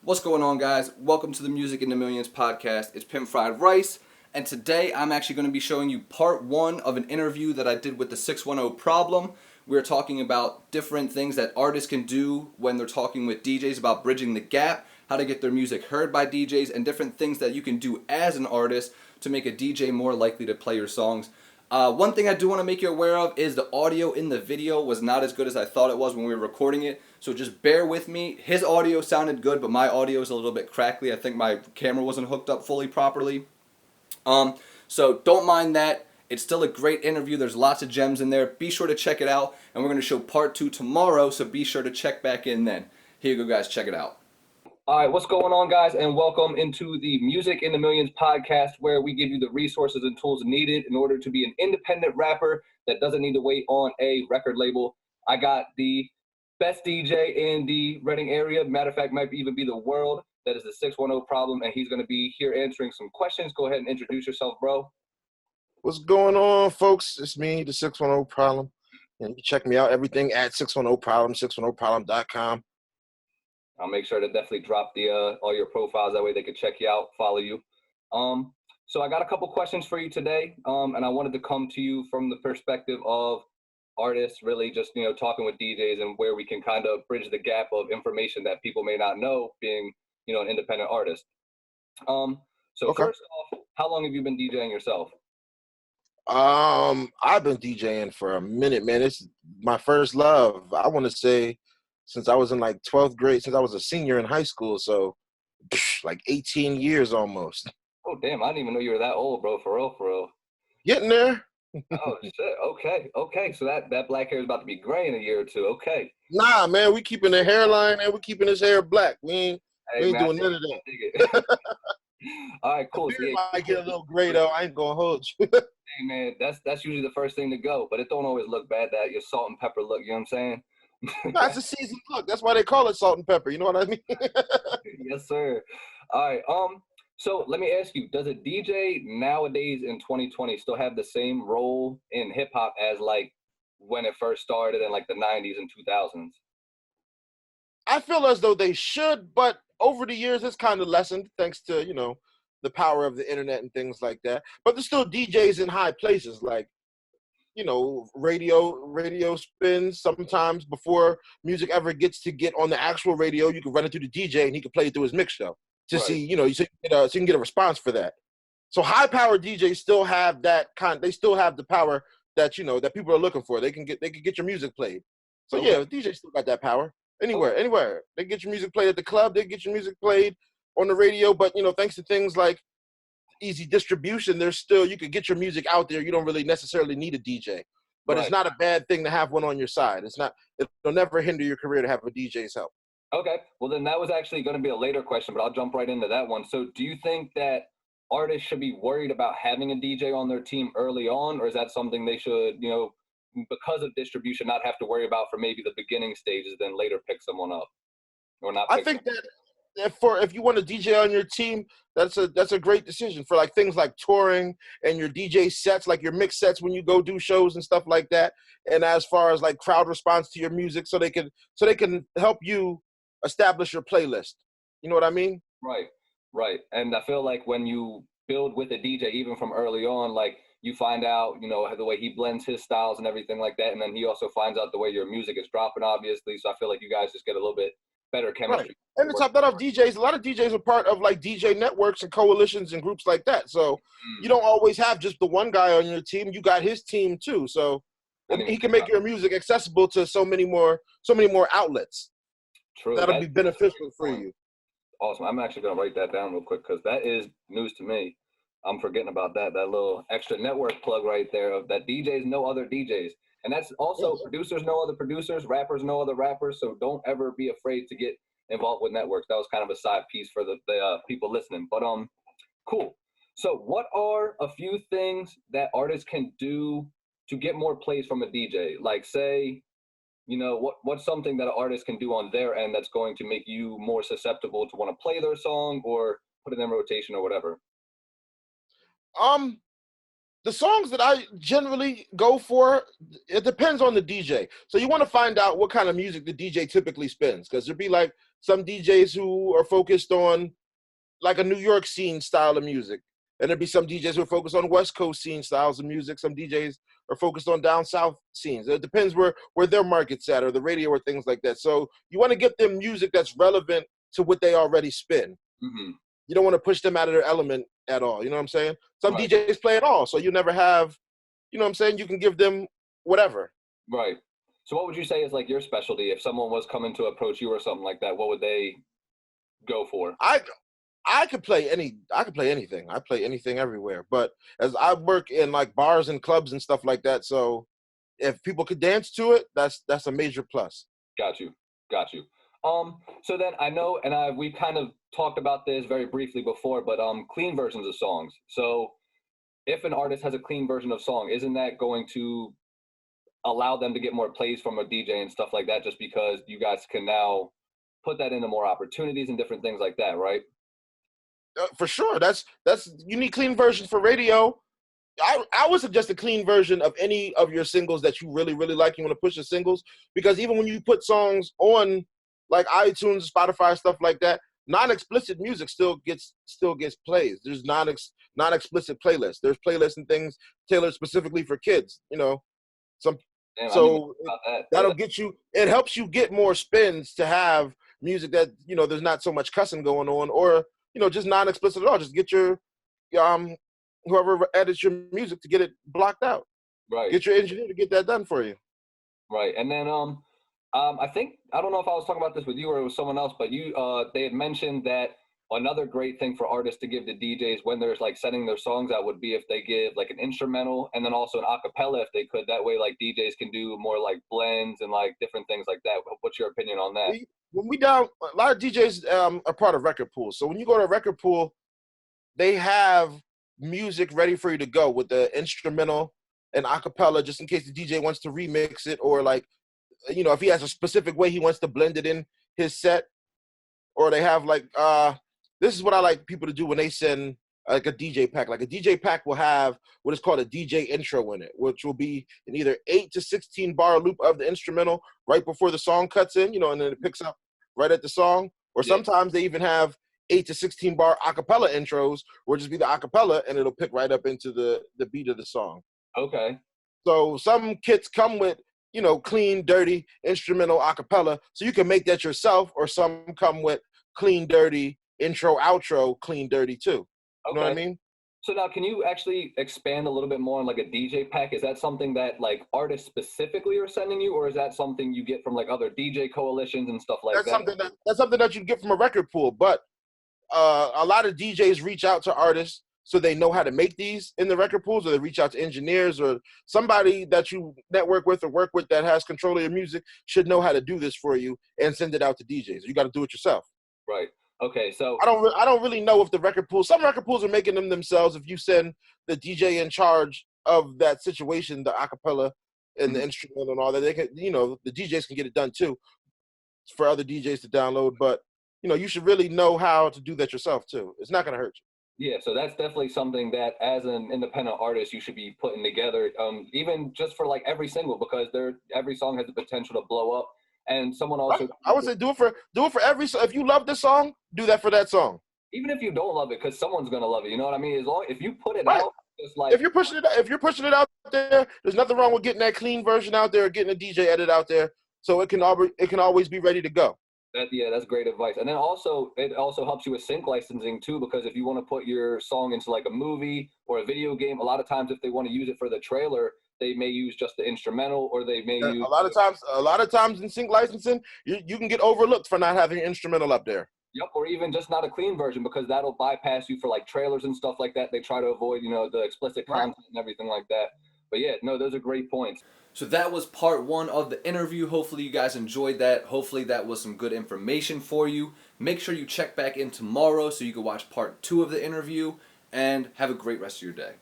What's going on, guys? Welcome to the Music in the Millions podcast. It's Pimp Fried Rice, and today I'm actually going to be showing you part one of an interview that I did with the 610 Problem. We're talking about different things that artists can do when they're talking with DJs about bridging the gap, how to get their music heard by DJs, and different things that you can do as an artist to make a DJ more likely to play your songs. One thing I do want to make you aware of is the audio in the video was not as good as I thought it was when we were recording it. So just bear with me. His audio sounded good, but my audio is a little bit crackly. I think my camera wasn't hooked up fully properly. So don't mind that. It's still a great interview. There's lots of gems in there. Be sure to check it out. And we're going to show part two tomorrow, so be sure to check back in then. Here you go, guys. Check it out. All right, what's going on, guys, and welcome into the Music in the Millions podcast, where we give you the resources and tools needed in order to be an independent rapper that doesn't need to wait on a record label. I got the best DJ in the Reading area. Matter of fact, might even be the world. That is the 610 Problem, and he's going to be here answering some questions. Go ahead and introduce yourself, bro. What's going on, folks? It's me, the 610 Problem. And you can check me out, everything at 610 Problem, 610problem.com. I'll make sure to definitely drop the all your profiles. That way they can check you out, follow you. So I got a couple questions for you today, and I wanted to come to you from the perspective of artists, really just talking with DJs and where we can kind of bridge the gap of information that people may not know, being an independent artist. So Okay. first off, how long have you been DJing yourself? I've been DJing for a minute, man. It's my first love. I want to say since I was in like 12th grade, since I was a senior in high school. So like 18 years almost. Oh damn, I didn't even know you were that old, bro. For real, for real. Getting there. Oh shit. Okay. So that black hair is about to be gray in a year or two. Okay. Nah, man, we keeping the hairline and we keeping his hair black. We ain't Hey man, doing none of I dig it. that. All right, The cool. So, beard yeah, might get a little gray though. I ain't gonna hold you. hey man, that's usually the first thing to go, but it don't always look bad. That your salt and pepper look. You know what I'm saying? That's a seasoned look. That's why they call it salt and pepper. You know what I mean? Yes, sir. All right. So let me ask you: does a DJ nowadays in 2020 still have the same role in hip hop as like when it first started in like the 90s and 2000s? I feel as though they should, but over the years it's kind of lessened thanks to, the power of the internet and things like that. But there's still DJs in high places like, radio spins sometimes before music ever gets to get on the actual radio. You can run it through the DJ and he can play it through his mix show to Right. see, so you can get a response for that. So high power DJs still have they still have the power that, that people are looking for. They can get your music played. So Okay. yeah, DJs still got that power. Anywhere. They get your music played at the club, they get your music played on the radio, but thanks to things like easy distribution, you could get your music out there. You don't really necessarily need a DJ. But Right. it's not a bad thing to have one on your side. It'll never hinder your career to have a DJ's help. Okay. Well, then that was actually going to be a later question, but I'll jump right into that one. So, do you think that artists should be worried about having a DJ on their team early on, or is that something they should, because of distribution, not have to worry about for maybe the beginning stages, then later pick someone up or not I pick think that if you want a DJ on your team, that's a great decision for like things like touring and your DJ sets, like your mix sets when you go do shows and stuff like that. And as far as like crowd response to your music, so they can help you establish your playlist. You know what I mean? Right, right. And I feel like when you build with a DJ, even from early on, like you find out, the way he blends his styles and everything like that. And then he also finds out the way your music is dropping, obviously. So I feel like you guys just get a little bit better Right. chemistry. And to top that off, DJs, a lot of DJs are part of like DJ networks and coalitions and groups like that. So you Mm, don't always have just the one guy on your team. You got his team too. So I didn't even he can think make about your music accessible to so many more outlets. it. True. That'll be That's a beneficial great for point. you. Awesome. I'm actually going to write that down real quick because that is news to me. I'm forgetting about that little extra network plug right there of that DJs know other DJs. And that's also Yes. producers know other producers, rappers know other rappers. So don't ever be afraid to get involved with networks. That was kind of a side piece for the people listening. But cool. So what are a few things that artists can do to get more plays from a DJ? Like say, what's something that an artist can do on their end that's going to make you more susceptible to want to play their song or put it in rotation or whatever? Um, The songs that I generally go for, it depends on the DJ. So you want to find out what kind of music the DJ typically spins, because there'd be like some DJs who are focused on like a New York scene style of music, and there'd be some DJs who are focused on West Coast scene styles of music. Some DJs are focused on down south scenes. It depends where their market's at, or the radio, or things like that. So you want to get them music that's relevant to what they already spin. Mm-hmm. You don't want to push them out of their element at all. You know what I'm saying? Some Right. DJs play it all, so you never have, you know what I'm saying? You can give them whatever. Right. So what would you say is like your specialty? If someone was coming to approach you or something like that, what would they go for? I could play anything. I play anything everywhere. But as I work in like bars and clubs and stuff like that, so if people could dance to it, that's a major plus. Got you. Got you. So then I know, and we kind of talked about this very briefly before, but clean versions of songs. So if an artist has a clean version of song, isn't that going to allow them to get more plays from a DJ and stuff like that? Just because you guys can now put that into more opportunities and different things like that, right? For sure. That's you need clean versions for radio. I would suggest a clean version of any of your singles that you really, really like. You want to push the singles, because even when you put songs on like iTunes, Spotify, stuff like that, non-explicit music still gets plays. There's non-explicit playlists. There's playlists and things tailored specifically for kids. Some Damn, I didn't even so think about that. Yeah, that'll get you. It helps you get more spins to have music that there's not so much cussing going on, or just non-explicit at all. Just get your um whoever edits your music to get it blocked out. right. Get your engineer to get that done for you. Right. And then I think I don't know if I was talking about this with you or it was someone else, but they had mentioned that another great thing for artists to give to DJs when there's like sending their songs out would be if they give like an instrumental and then also an acapella if they could. That way like DJs can do more like blends and like different things like that. What's your opinion on that? When we down, a lot of DJs are part of record pools. So when you go to a record pool, they have music ready for you to go with the instrumental and acapella, just in case the DJ wants to remix it, or like if he has a specific way he wants to blend it in his set. Or they have like this is what I like people to do when they send like a DJ pack. Like a DJ pack will have what is called a DJ intro in it, which will be an either 8 to 16 bar loop of the instrumental right before the song cuts in, and then it picks up right at the song. Or Yeah. sometimes they even have 8 to 16 bar acapella intros, where just be the acapella and it'll pick right up into the beat of the song. Okay. So some kits come with clean, dirty instrumental acapella, so you can make that yourself, or some come with clean, dirty intro, outro, clean, dirty too. You know what I Okay. mean? So now, can you actually expand a little bit more on like a DJ pack? Is that something that like artists specifically are sending you, or is that something you get from like other DJ coalitions and stuff like That's that? something that you get from a record pool. But a lot of DJs reach out to artists so they know how to make these in the record pools, or they reach out to engineers or somebody that you network with or work with that has control of your music should know how to do this for you and send it out to DJs. You got to do it yourself. Right. Okay. So I don't really know if the record pool. Some record pools are making them themselves. If you send the DJ in charge of that situation, the acapella and the mhm. instrument and all that, they can, the DJs can get it done too for other DJs to download. But you should really know how to do that yourself too. It's not going to hurt you. Yeah, so that's definitely something that as an independent artist you should be putting together, even just for like every single, because every song has the potential to blow up. And someone Right. also, I would say do it for every. So if you love this song, do that for that song. even if you don't love it, because someone's gonna love it. You know what I mean? As long if you put it Right. out, just like If you're pushing it out there, there's nothing wrong with getting that clean version out there, or getting a DJ edit out there, so it can always be ready to go. that, yeah, that's great advice. And then also it also helps you with sync licensing too, because if you want to put your song into like a movie or a video game, a lot of times if they want to use it for the trailer, they may use just the instrumental, or they may use A lot of times in sync licensing, you can get overlooked for not having an instrumental up there. yep, or even just not a clean version, because that'll bypass you for like trailers and stuff like that. They try to avoid, the explicit Right. content and everything like that. But yeah, no, those are great points. So that was part one of the interview. Hopefully you guys enjoyed that. Hopefully that was some good information for you. Make sure you check back in tomorrow so you can watch part two of the interview, and have a great rest of your day.